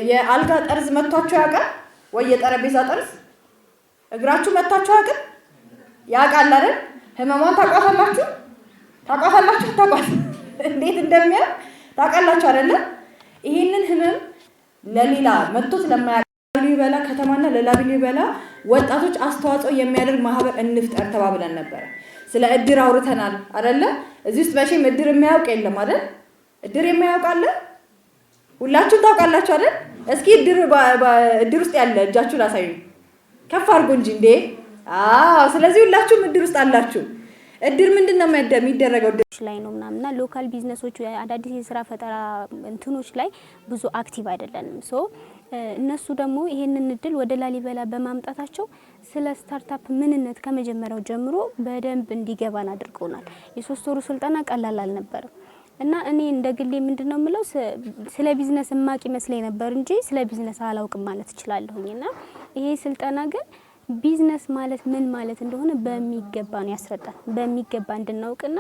የአልጋ ጠርዝ መቷችሁ ያውቃል ወይ? የጠረጴዛ ጠርዝ እግራችሁ መቷችሁ ያውቃል አይደል? ህመሟን ታውቃታላችሁ? ታውቃት እንዴት እንደሚያ ታውቃላችሁ አይደል? ይሄንን ህመም ለሌላ መጥቶት ለማያውቅ ከተማና ለላሊበላ ወጣቶች አስተዋጽኦ የሚያደርግ ማህበር እንፍጠር ተባብለን ነበር። ስለ እድር አውርተናል አይደል? እዚህ ውስጥ መቼም እድር የሚያውቅ የለም አይደል? እድር የሚያውቅ አለ? ሁላችሁም ታውቃላችሁ አይደል? እስኪ እድር ውስጥ ያለ እጃችሁ ላሳዩ ከፍ አድርጉ እንጂ እንዴ! ስለዚህ ሁላችሁም እድር ውስጥ አላችሁ። እድር ምንድነው የሚደረገው? እድር ላይ ነው ምናምንና ሎካል ቢዝነሶች አዳዲስ የስራ ፈጠራ እንትኖች ላይ ብዙ አክቲቭ አይደለንም። እነሱ ደግሞ ይሄንን እድል ወደ ላሊበላ በማምጣታቸው ስለ ስታርታፕ ምንነት ከመጀመሪያው ጀምሮ በደንብ እንዲገባን አድርገውናል። የ3 ወሩ ስልጠና ቀላል አልነበረም እና እኔ እንደግሌ ምንድነው ምለው ስለ ቢዝነስ ማቂ መስለኝ ነበር እንጂ ስለ ቢዝነስ አላውቅም ማለት እችላለሁኝና ይሄ ስልጠና ግን ቢዝነስ ማለት ምን ማለት እንደሆነ በሚገባ ነው ያስረዳል። በሚገባ እንድናውቅና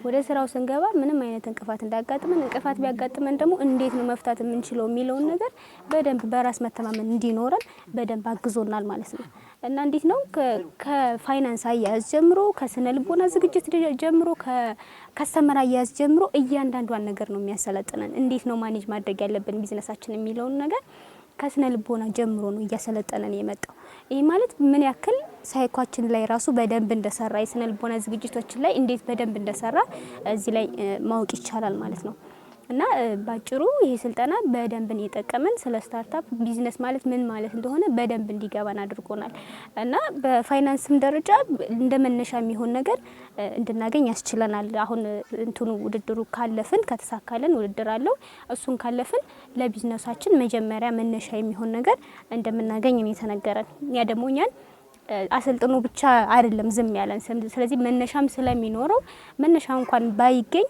ወደ ስራው ስንገባ ምንም አይነት እንቅፋት እንዳያጋጥመን፣ እንቅፋት ቢያጋጥመን ደግሞ እንዴት ነው መፍታት የምንችለው የሚለውን ነገር በደንብ በራስ መተማመን እንዲኖረን በደንብ አግዞናል ማለት ነው። እና እንዴት ነው ከፋይናንስ አያያዝ ጀምሮ፣ ከስነ ልቦና ዝግጅት ጀምሮ፣ ከከስተመር አያያዝ ጀምሮ እያንዳንዷን ነገር ነው የሚያሰለጥነን። እንዴት ነው ማኔጅ ማድረግ ያለብን ቢዝነሳችን የሚለውን ነገር ከስነ ልቦና ጀምሮ ነው እያሰለጠነን የመጣው። ይሄ ማለት ምን ያክል ሳይኮአችን ላይ ራሱ በደንብ እንደሰራ የስነ ልቦና ዝግጅቶችን ላይ እንዴት በደንብ እንደሰራ እዚህ ላይ ማወቅ ይቻላል ማለት ነው። እና ባጭሩ ይሄ ስልጠና በደንብ ነው የጠቀመን። ስለ ስታርታፕ ቢዝነስ ማለት ምን ማለት እንደሆነ በደንብ እንዲገባን አድርጎናል። እና በፋይናንስም ደረጃ እንደመነሻ የሚሆን ነገር እንድናገኝ ያስችለናል። አሁን እንትኑ ውድድሩ ካለፍን ከተሳካለን ውድድር አለው እሱን ካለፍን ለቢዝነሳችን መጀመሪያ መነሻ የሚሆን ነገር እንደምናገኝ ነው የተነገረን። ያ ደግሞ እኛን አሰልጥኖ ብቻ አይደለም ዝም ያለን። ስለዚህ መነሻም ስለሚኖረው መነሻ እንኳን ባይገኝ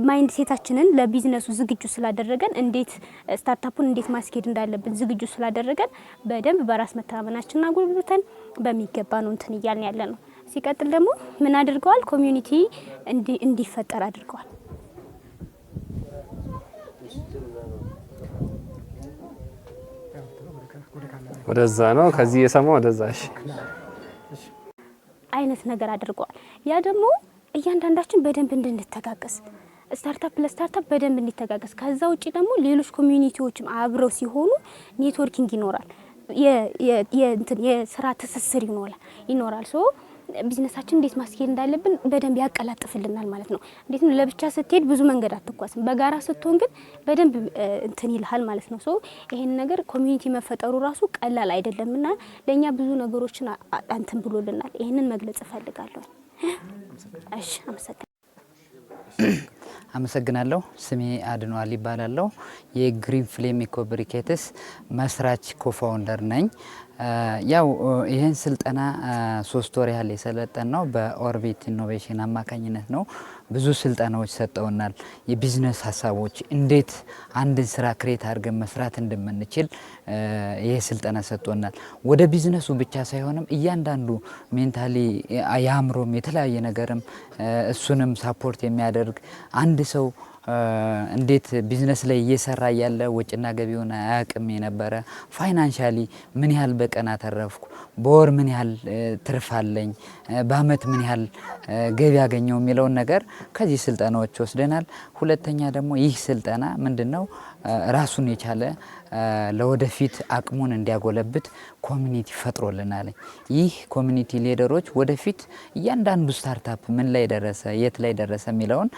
ማይንድ ሴታችንን ለቢዝነሱ ዝግጁ ስላደረገን እንዴት ስታርታፑን እንዴት ማስኬድ እንዳለብን ዝግጁ ስላደረገን በደንብ በራስ መተማመናችንን አጎልብተን በሚገባ ነው እንትን እያልን ያለ ነው። ሲቀጥል ደግሞ ምን አድርገዋል? ኮሚዩኒቲ እንዲፈጠር አድርገዋል። ወደዛ ነው ከዚህ የሰማው ወደዛ አይነት ነገር አድርገዋል። ያ ደግሞ እያንዳንዳችን በደንብ እንድንተጋገዝ ስታርታፕ ለስታርታፕ በደንብ እንዲተጋገዝ ከዛ ውጪ ደግሞ ሌሎች ኮሚዩኒቲዎችም አብረው ሲሆኑ ኔትወርኪንግ ይኖራል። የስራ ትስስር ይኖራል። ቢዝነሳችን እንዴት ማስኬድ እንዳለብን በደንብ ያቀላጥፍልናል ማለት ነው። እንዴት ነው ለብቻ ስትሄድ ብዙ መንገድ አትጓዝም፣ በጋራ ስትሆን ግን በደንብ እንትን ይልሃል ማለት ነው። ይሄን ነገር ኮሚዩኒቲ መፈጠሩ ራሱ ቀላል አይደለምና ለኛ ብዙ ነገሮችን አንተን ብሎልናል። ይሄንን መግለጽ እፈልጋለሁ። እሺ አመሰግናለሁ። ስሜ አድኗል ይባላል። የግሪን ፍሌም ኢኮብሪኬትስ መስራች ኮፋውንደር ነኝ። ያው ይሄን ስልጠና 3 ወር ያህል የሰለጠነው በኦርቢት ኢኖቬሽን አማካኝነት ነው። ብዙ ስልጠናዎች ሰጠውናል። የቢዝነስ ሀሳቦች እንዴት አንድን ስራ ክሬት አድርገን መስራት እንደምንችል ይሄ ስልጠና ሰጥቶናል። ወደ ቢዝነሱ ብቻ ሳይሆንም እያንዳንዱ ሜንታሊ ያምሮም የተለያየ ነገርም እሱንም ሳፖርት የሚያደርግ አንድ ሰው እንዴት ቢዝነስ ላይ እየሰራ ያለ ወጭና ገቢውን አያቅም የነበረ ፋይናንሻሊ ምን ያህል በቀን አተረፍኩ፣ በወር ምን ያህል ትርፍ አለኝ፣ በአመት ምን ያህል ገቢ ያገኘው የሚለውን ነገር ከዚህ ስልጠናዎች ወስደናል። ሁለተኛ ደግሞ ይህ ስልጠና ምንድነው ራሱን የቻለ ለወደፊት አቅሙን እንዲያጎለብት ኮሚኒቲ ፈጥሮልናል። ይህ ኮሚኒቲ ሊደሮች ወደፊት እያንዳንዱ ስታርታፕ ምን ላይ ደረሰ፣ የት ላይ ደረሰ የሚለውን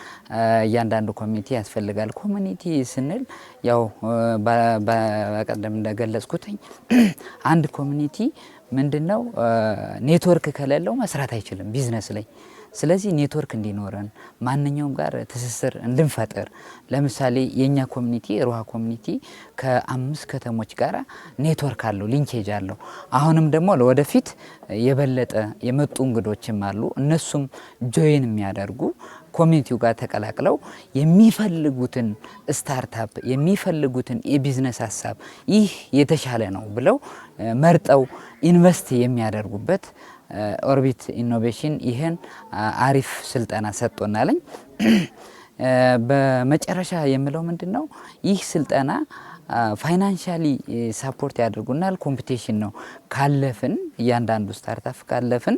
እያንዳንዱ ኮሚኒቲ ያስፈልጋል። ኮሚኒቲ ስንል ያው በቀደም እንደገለጽኩት አንድ ኮሚኒቲ ምንድነው ኔትወርክ ከሌለው መስራት አይችልም ቢዝነስ ላይ። ስለዚህ ኔትወርክ እንዲኖረን ማንኛውም ጋር ትስስር እንድንፈጥር ለምሳሌ የኛ ኮሚኒቲ ሩሃ ኮሚኒቲ ከ5 ከተሞች ጋር ኔትወርክ አለው፣ ሊንኬጅ አለው። አሁንም ደግሞ ለወደፊት የበለጠ የመጡ እንግዶችም አሉ። እነሱም ጆይን የሚያደርጉ ኮሚኒቲው ጋር ተቀላቅለው የሚፈልጉትን ስታርታፕ የሚፈልጉትን የቢዝነስ ሀሳብ ይህ የተሻለ ነው ብለው መርጠው ኢንቨስት የሚያደርጉበት ኦርቢት ኢኖቬሽን ይሄን አሪፍ ስልጠና ሰጥቶናል። በመጨረሻ የምለው ምንድነው ይህ ስልጠና ፋይናንሻሊ ሰፖርት ያደርጉናል። ኮምፒቲሽን ነው ካለፍን እያንዳንዱ ስታርታፕ ካለፍን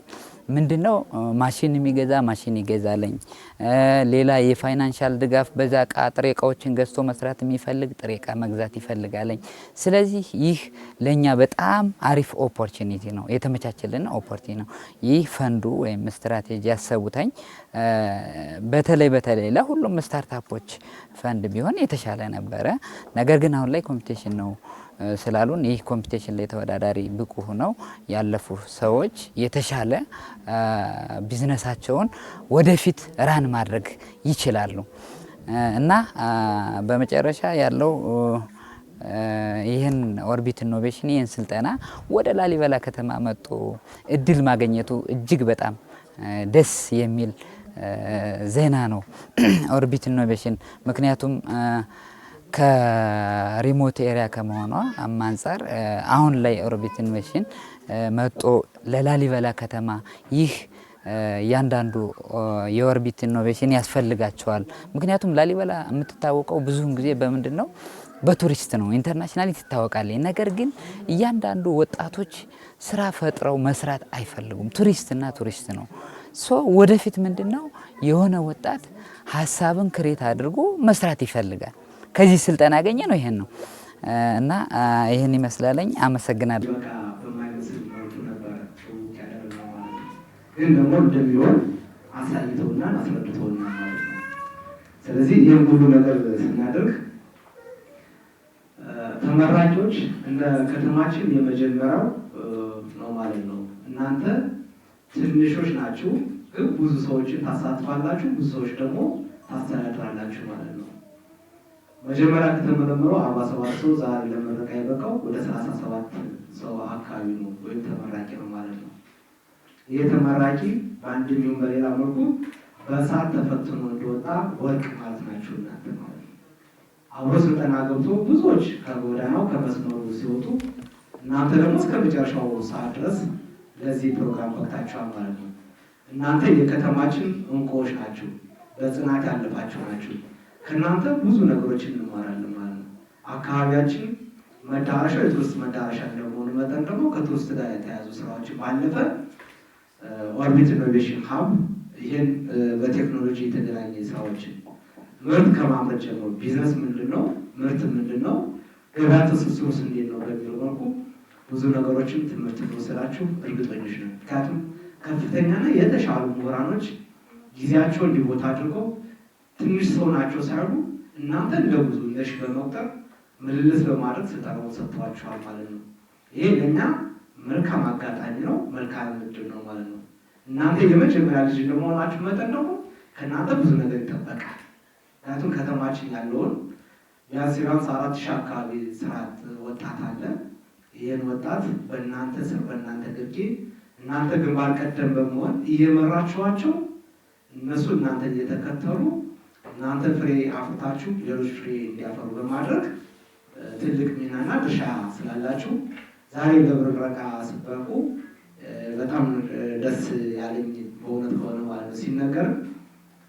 ምንድነው ማሽን የሚገዛ ማሽን ይገዛለኝ። ሌላ የፋይናንሻል ድጋፍ በዛ እቃ ጥሬ እቃዎችን ገዝቶ መስራት የሚፈልግ ጥሬ እቃ መግዛት ይፈልጋለኝ። ስለዚህ ይህ ለኛ በጣም አሪፍ ኦፖርቹኒቲ ነው፣ የተመቻቸልን ኦፖርቹኒቲ ነው። ይህ ፈንዱ ወይም ስትራቴጂ ያሰቡታኝ በተለይ ለሁሉም ስታርታፖች ፈንድ ቢሆን የተሻለ ነበረ። ነገር ግን አሁን ላይ ኮምፒቲሽን ነው ስላሉን ይህ ኮምፒቲሽን ላይ ተወዳዳሪ ብቁ ሆነው ያለፉ ሰዎች የተሻለ ቢዝነሳቸውን ወደፊት ራን ማድረግ ይችላሉ እና በመጨረሻ ያለው ይህን ኦርቢት ኢኖቬሽን ይህን ስልጠና ወደ ላሊበላ ከተማ መጥቶ እድል ማግኘቱ እጅግ በጣም ደስ የሚል ዜና ነው። ኦርቢት ኢኖቬሽን ምክንያቱም ከሪሞት ኤሪያ ከመሆኗ አንፃር አሁን ላይ ኦርቢት ኢኖቬሽን መጥቶ ለላሊበላ ከተማ ይህ ያንዳንዱ የኦርቢት ኢኖቬሽን ያስፈልጋቸዋል። ምክንያቱም ላሊበላ የምትታወቀው ብዙውን ጊዜ በምንድን ነው? በቱሪስት ነው። ኢንተርናሽናሊ ትታወቃለች። ነገር ግን እያንዳንዱ ወጣቶች ስራ ፈጥረው መስራት አይፈልጉም። ቱሪስትና ቱሪስት ነው። ሶ ወደፊት ምንድነው የሆነ ወጣት ሀሳብን ክሬት አድርጎ መስራት ይፈልጋል። ከዚህ ስልጠና ያገኘ ነው ይሄን ነው እና ይሄን ይመስላለኝ። አመሰግናለሁ። ግን ደግሞ እንደሚሆን አሳይተውና አስረድተውና ማለት ነው። ስለዚህ ይህን ሁሉ ነገር ስናደርግ ተመራቂዎች እንደ ከተማችን የመጀመሪያው ነው ማለት ነው። እናንተ ትንሾች ናችሁ፣ ግን ብዙ ሰዎችን ታሳትፋላችሁ፣ ብዙ ሰዎች ደግሞ ታስተዳድራላችሁ ማለት ነው። መጀመሪያ ከተመረመረው 47 ሰው ዛሬ ለምረቃ የበቃው ወደ 37 ሰው አካባቢ ነው ወይም ተመራቂ ነው ማለት ነው። ይህ ተመራቂ በአንድም ይሁን በሌላ መልኩ በእሳት ተፈትኖ እንደወጣ ወርቅ ማለት ናቸው እናንተ ማለት ነው። አብሮ ስልጠና ገብቶ ብዙዎች ከጎዳናው ከመስመሩ ሲወጡ እናንተ ደግሞ እስከ መጨረሻው ሰዓት ድረስ ለዚህ ፕሮግራም በቅታችኋል ማለት ነው። እናንተ የከተማችን እንቁዎች ናችሁ፣ በጽናት ያለፋችሁ ናችሁ። ከእናንተ ብዙ ነገሮችን እንማራለን ማለት ነው። አካባቢያችን መዳረሻ የቱሪስት መዳረሻ እንደመሆኑ መጠን ደግሞ ከቱሪስት ጋር የተያዙ ስራዎችን ባለፈ ኦርቢት ኢኖቬሽን ሀብ ይህን በቴክኖሎጂ የተገናኘ ስራዎችን ምርት ከማምረት ጀምሮ ቢዝነስ ምንድን ነው፣ ምርት ምንድን ነው፣ ገበያ ትስስሩስ እንዴት ነው በሚለው መልኩ ብዙ ነገሮችን ትምህርት እንደወሰዳችሁ እርግጠኞች ነው። ምክንያቱም ከፍተኛና የተሻሉ ምሁራኖች ጊዜያቸውን እንዲቦታ አድርገው ትንሽ ሰው ናቸው ሳይሆኑ እናንተ እንደ ብዙ እንደሽ በመቁጠር ምልልስ በማድረግ ስልጠናውን ሰጥቷችኋል ማለት ነው። ይሄ ለእኛ መልካም አጋጣሚ ነው፣ መልካም እድል ነው ማለት ነው። እናንተ የመጀመሪያ ልጅ እንደመሆናችሁ መጠን ደግሞ ከእናንተ ብዙ ነገር ይጠበቃል። ምክንያቱም ከተማችን ያለውን ቢያንስ 4000 አካባቢ ስርዓት ወጣት አለ። ይህን ወጣት በእናንተ ስር በእናንተ ግርጌ እናንተ ግንባር ቀደም በመሆን እየመራችኋቸው እነሱ እናንተ እየተከተሉ እናንተ ፍሬ አፍርታችሁ ሌሎች ፍሬ እንዲያፈሩ በማድረግ ትልቅ ሚናና ድርሻ ስላላችሁ ዛሬ ለምረቃ ስትበቁ በጣም ደስ ያለኝ በእውነት ከሆነ ማለት ነው። ሲነገር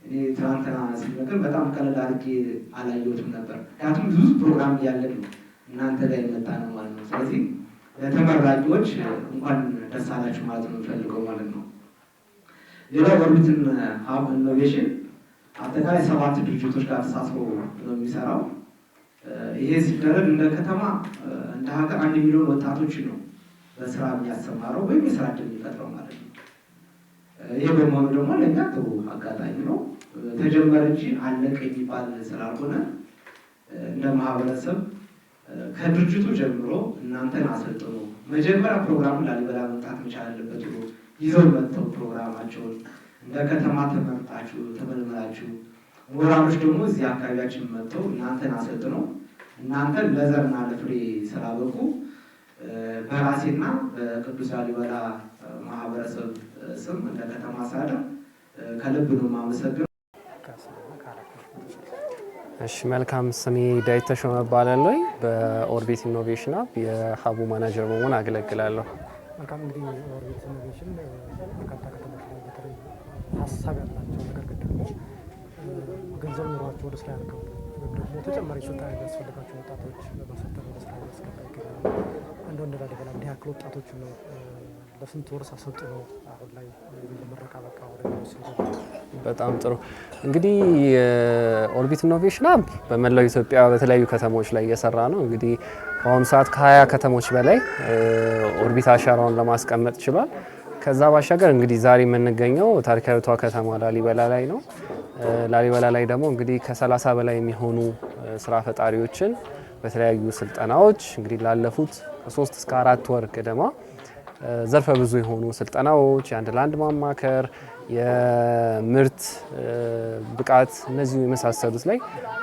እኔ ትናንትና ሲነገር በጣም ቀለል አድርጌ አላየሁትም ነበር። ምክንያቱም ብዙ ፕሮግራም እያለን ነው እናንተ ላይ የመጣ ነው ማለት ነው። ስለዚህ ለተመራቂዎች እንኳን ደስ አላችሁ ማለት ነው የምፈልገው ማለት ነው። ሌላው ኦርቢት ሀብ ኢኖቬሽን አጠቃላይ 7 ድርጅቶች ጋር ተሳስሮ ነው የሚሰራው። ይሄ ሲደረግ እንደ ከተማ እንደ ሀገር 1 ሚሊዮን ወጣቶች ነው በስራ የሚያሰማረው ወይም የስራ እድል የሚፈጥረው ማለት ነው። ይሄ በመሆኑ ደግሞ ለእኛ ጥሩ አጋጣሚ ነው። ተጀመረ እንጂ አለቀ የሚባል ስላልሆነ እንደ ማህበረሰብ ከድርጅቱ ጀምሮ እናንተን አሰልጥኖ መጀመሪያ ፕሮግራሙን ላሊበላ መምጣት መቻል አለበት ብሎ ይዘው መጥተው ፕሮግራማቸውን እንደ ከተማ ተመርጣችሁ ተመልመላችሁ ምሁራኖች ደግሞ እዚህ አካባቢያችን መጥተው እናንተን አሰልጥነው እናንተን ለዘርና ለፍሬ ስላበቁ በራሴና በቅዱስ ላሊበላ ማህበረሰብ ስም እንደ ከተማ አስተዳደር ከልብ ነው የማመሰግነው። እሺ መልካም። ስሜ ዳዊት ተሾመ እባላለሁ። በኦርቢት ኢኖቬሽን ሀብ የሀቡ ማናጀር በመሆን አገለግላለሁ። መልካም። እንግዲህ ኦርቢት ኢኖቬሽን በርካታ ከተሞች ላይ በተለይ ሀሳብ ያላቸው ነገር ግን ደግሞ ገንዘብ ኑሯቸው ወደ ስራ ያልገቡ ወይም ደግሞ ተጨማሪ ስልጠና የሚያስፈልጋቸው ወጣቶች በማሰልጠን ወደ ስራ እያስገባ ይገኛል። እንደው እንደ ላሊበላ እንዲህ ያክል ወጣቶች ነው ለስንት ወር አሰልጥነው አሁን ላይ ምረቃ በቃ ወደ በጣም ጥሩ። እንግዲህ ኦርቢት ኢኖቬሽን ሀብ በመላው ኢትዮጵያ በተለያዩ ከተሞች ላይ እየሰራ ነው። እንግዲህ በአሁኑ ሰዓት ከ20 ከተሞች በላይ ኦርቢት አሻራውን ለማስቀመጥ ችሏል። ከዛ ባሻገር እንግዲህ ዛሬ የምንገኘው ታሪካዊቷ ከተማ ላሊበላ ላይ ነው። ላሊበላ ላይ ደግሞ እንግዲህ ከ30 በላይ የሚሆኑ ስራ ፈጣሪዎችን በተለያዩ ስልጠናዎች እንግዲህ ላለፉት ከ3 እስከ 4 ወር ገደማ ዘርፈ ብዙ የሆኑ ስልጠናዎች፣ የአንድ ለአንድ ማማከር፣ የምርት ብቃት እነዚህ የመሳሰሉት ላይ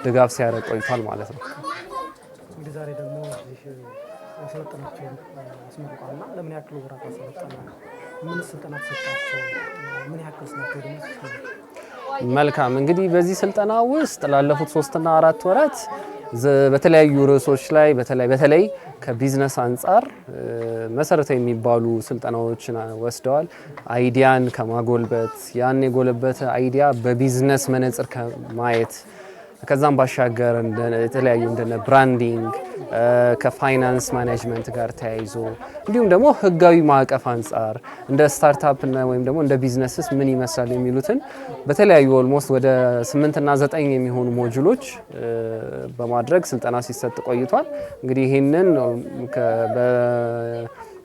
ድጋፍ ሲያደርግ ቆይቷል ማለት ነው። እንግዲህ ዛሬ ደግሞ ያሰለጠናቸውን አስመርቋልና ለምን ያክል ወራት አሰለጠና? ምን ስልጠና ተሰጣቸው? ምን ያክል ናቸው ደግሞ? መልካም እንግዲህ በዚህ ስልጠና ውስጥ ላለፉት 3 እና 4 ወራት በተለያዩ ርዕሶች ላይ በተለይ ከቢዝነስ አንጻር መሰረታዊ የሚባሉ ስልጠናዎችን ወስደዋል። አይዲያን ከማጎልበት ያን የጎለበተ አይዲያ በቢዝነስ መነጽር ከማየት ከዛም ባሻገር የተለያዩ እንደነ ብራንዲንግ ከፋይናንስ ማኔጅመንት ጋር ተያይዞ እንዲሁም ደግሞ ህጋዊ ማዕቀፍ አንጻር እንደ ስታርታፕ እና ወይም ደግሞ እንደ ቢዝነስስ ምን ይመስላል የሚሉትን በተለያዩ ኦልሞስት ወደ 8 እና 9 የሚሆኑ ሞጁሎች በማድረግ ስልጠና ሲሰጥ ቆይቷል። እንግዲህ ይህንን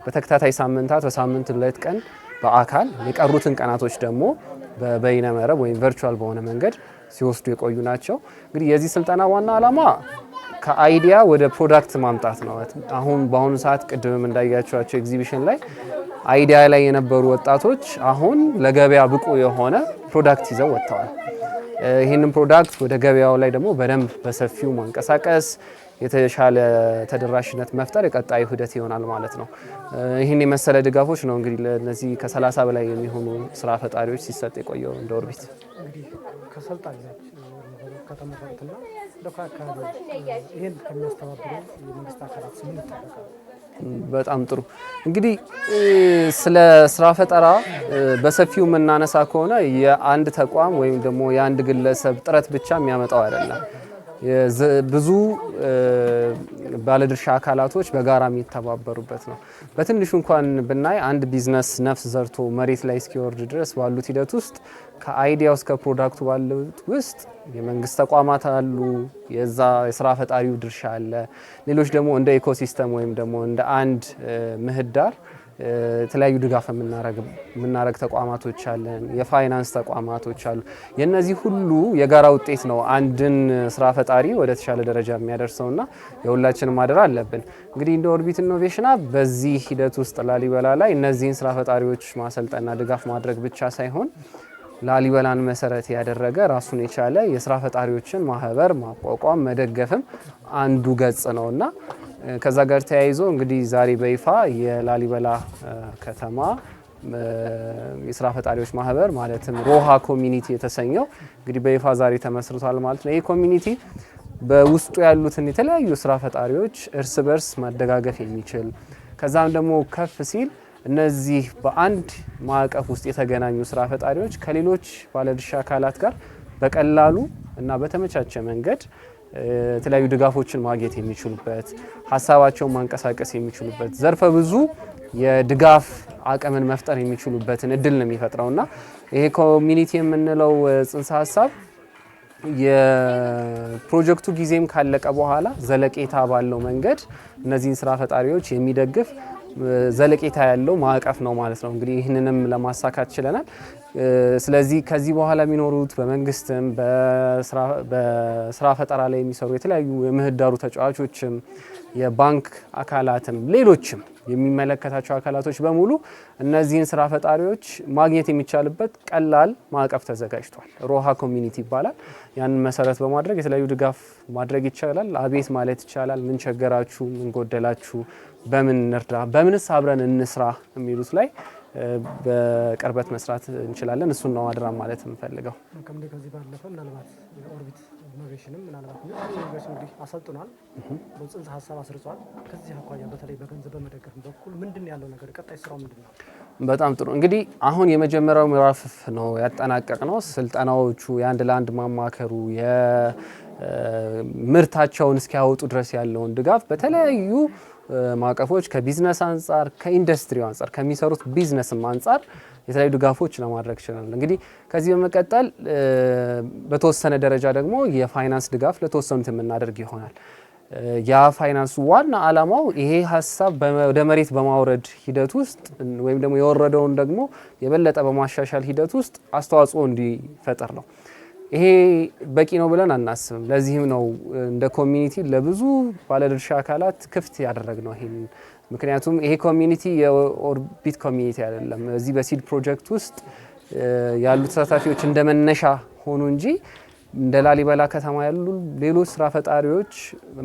በተከታታይ ሳምንታት በሳምንት 2 ቀን በአካል የቀሩትን ቀናቶች ደግሞ በበይነ መረብ ወይም ቨርቹዋል በሆነ መንገድ ሲወስዱ የቆዩ ናቸው። እንግዲህ የዚህ ስልጠና ዋና ዓላማ ከአይዲያ ወደ ፕሮዳክት ማምጣት ነው። አሁን በአሁኑ ሰዓት ቅድምም እንዳያቸዋቸው ኤግዚቢሽን ላይ አይዲያ ላይ የነበሩ ወጣቶች አሁን ለገበያ ብቁ የሆነ ፕሮዳክት ይዘው ወጥተዋል። ይህንን ፕሮዳክት ወደ ገበያው ላይ ደግሞ በደንብ በሰፊው ማንቀሳቀስ የተሻለ ተደራሽነት መፍጠር የቀጣዩ ሂደት ይሆናል ማለት ነው። ይህን የመሰለ ድጋፎች ነው እንግዲህ ለነዚህ ከ30 በላይ የሚሆኑ ስራ ፈጣሪዎች ሲሰጥ የቆየው እንደ ኦርቢት። እንግዲህ ከሰልጣኞች ከተመረጡትና ለካካሉ ይሄን ከሚያስተባብሩ የመንግስት አካላት ምን ይጠበቃል? በጣም ጥሩ። እንግዲህ ስለ ስራ ፈጠራ በሰፊው የምናነሳ ከሆነ የአንድ ተቋም ወይም ደግሞ የአንድ ግለሰብ ጥረት ብቻ የሚያመጣው አይደለም። ብዙ ባለድርሻ አካላቶች በጋራ የሚተባበሩበት ነው። በትንሹ እንኳን ብናይ አንድ ቢዝነስ ነፍስ ዘርቶ መሬት ላይ እስኪወርድ ድረስ ባሉት ሂደት ውስጥ ከአይዲያው እስከ ፕሮዳክቱ ባሉት ውስጥ የመንግስት ተቋማት አሉ፣ የዛ የስራ ፈጣሪው ድርሻ አለ። ሌሎች ደግሞ እንደ ኢኮሲስተም ወይም ደግሞ እንደ አንድ ምህዳር የተለያዩ ድጋፍ የምናረግ ተቋማቶች አለን፣ የፋይናንስ ተቋማቶች አሉ። የነዚህ ሁሉ የጋራ ውጤት ነው አንድን ስራ ፈጣሪ ወደ ተሻለ ደረጃ የሚያደርሰውና የሁላችንም አደራ አለብን። እንግዲህ እንደ ኦርቢት ኢኖቬሽን ሀብ በዚህ ሂደት ውስጥ ላሊበላ ላይ እነዚህን ስራ ፈጣሪዎች ማሰልጠና ድጋፍ ማድረግ ብቻ ሳይሆን ላሊበላን መሰረት ያደረገ ራሱን የቻለ የስራ ፈጣሪዎችን ማህበር ማቋቋም መደገፍም አንዱ ገጽ ነውና ከዛ ጋር ተያይዞ እንግዲህ ዛሬ በይፋ የላሊበላ ከተማ የስራ ፈጣሪዎች ማህበር ማለትም ሮሃ ኮሚኒቲ የተሰኘው እንግዲህ በይፋ ዛሬ ተመስርቷል ማለት ነው። ይህ ኮሚኒቲ በውስጡ ያሉትን የተለያዩ ስራ ፈጣሪዎች እርስ በርስ ማደጋገፍ የሚችል ከዛም ደግሞ ከፍ ሲል እነዚህ በአንድ ማዕቀፍ ውስጥ የተገናኙ ስራ ፈጣሪዎች ከሌሎች ባለድርሻ አካላት ጋር በቀላሉ እና በተመቻቸ መንገድ የተለያዩ ድጋፎችን ማግኘት የሚችሉበት ሀሳባቸውን ማንቀሳቀስ የሚችሉበት ዘርፈ ብዙ የድጋፍ አቅምን መፍጠር የሚችሉበትን እድል ነው የሚፈጥረውና ይሄ ኮሚኒቲ የምንለው ጽንሰ ሀሳብ የፕሮጀክቱ ጊዜም ካለቀ በኋላ ዘለቄታ ባለው መንገድ እነዚህን ስራ ፈጣሪዎች የሚደግፍ ዘለቄታ ያለው ማዕቀፍ ነው ማለት ነው። እንግዲህ ይህንንም ለማሳካት ችለናል። ስለዚህ ከዚህ በኋላ የሚኖሩት በመንግስትም በስራ ፈጠራ ላይ የሚሰሩ የተለያዩ የምህዳሩ ተጫዋቾችም የባንክ አካላትም ሌሎችም የሚመለከታቸው አካላቶች በሙሉ እነዚህን ስራ ፈጣሪዎች ማግኘት የሚቻልበት ቀላል ማዕቀፍ ተዘጋጅቷል። ሮሃ ኮሚኒቲ ይባላል። ያንን መሰረት በማድረግ የተለያዩ ድጋፍ ማድረግ ይቻላል። አቤት ማለት ይቻላል። ምን ቸገራችሁ፣ ምን ጎደላችሁ፣ በምን እንርዳ፣ በምንስ አብረን እንስራ የሚሉት ላይ በቅርበት መስራት እንችላለን። እሱን ነው አድራ ማለት የምፈልገው። ከዚህ ባለፈ ምናልባት ኦርቢት ኢኖቬሽንም ምናልባት ኢኖቬሽን እንግዲህ አሰልጥኗል፣ በጽንሰ ሀሳብ አስርጿል። ከዚህ አኳያ በተለይ በገንዘብ በመደገፍ በኩል ምንድን ያለው ነገር ቀጣይ ስራው ምንድን ነው? በጣም ጥሩ። እንግዲህ አሁን የመጀመሪያው ምዕራፍ ነው ያጠናቀቅ ነው። ስልጠናዎቹ የአንድ ለአንድ ማማከሩ ምርታቸውን እስኪያወጡ ድረስ ያለውን ድጋፍ በተለያዩ ማቀፎች ከቢዝነስ አንጻር ከኢንዱስትሪው አንጻር ከሚሰሩት ቢዝነስም አንጻር የተለያዩ ድጋፎች ለማድረግ ይችላል። እንግዲህ ከዚህ በመቀጠል በተወሰነ ደረጃ ደግሞ የፋይናንስ ድጋፍ ለተወሰኑት የምናደርግ ይሆናል። ያ ፋይናንሱ ዋና ዓላማው ይሄ ሀሳብ ወደ መሬት በማውረድ ሂደት ውስጥ ወይም ደግሞ የወረደውን ደግሞ የበለጠ በማሻሻል ሂደት ውስጥ አስተዋጽኦ እንዲፈጠር ነው። ይሄ በቂ ነው ብለን አናስብም። ለዚህም ነው እንደ ኮሚኒቲ ለብዙ ባለድርሻ አካላት ክፍት ያደረግነው ይሄን። ምክንያቱም ይሄ ኮሚኒቲ የኦርቢት ኮሚኒቲ አይደለም። እዚህ በሲድ ፕሮጀክት ውስጥ ያሉ ተሳታፊዎች እንደ መነሻ ሆኑ እንጂ እንደ ላሊበላ ከተማ ያሉ ሌሎች ስራ ፈጣሪዎች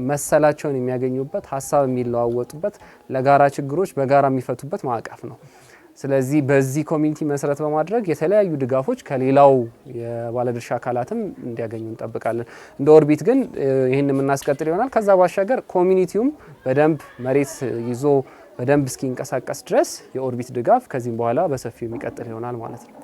መሰላቸውን የሚያገኙበት ሀሳብ የሚለዋወጡበት ለጋራ ችግሮች በጋራ የሚፈቱበት ማዕቀፍ ነው። ስለዚህ በዚህ ኮሚኒቲ መሰረት በማድረግ የተለያዩ ድጋፎች ከሌላው የባለድርሻ አካላትም እንዲያገኙ እንጠብቃለን። እንደ ኦርቢት ግን ይህን የምናስቀጥል ይሆናል። ከዛ ባሻገር ኮሚኒቲውም በደንብ መሬት ይዞ በደንብ እስኪንቀሳቀስ ድረስ የኦርቢት ድጋፍ ከዚህም በኋላ በሰፊው የሚቀጥል ይሆናል ማለት ነው።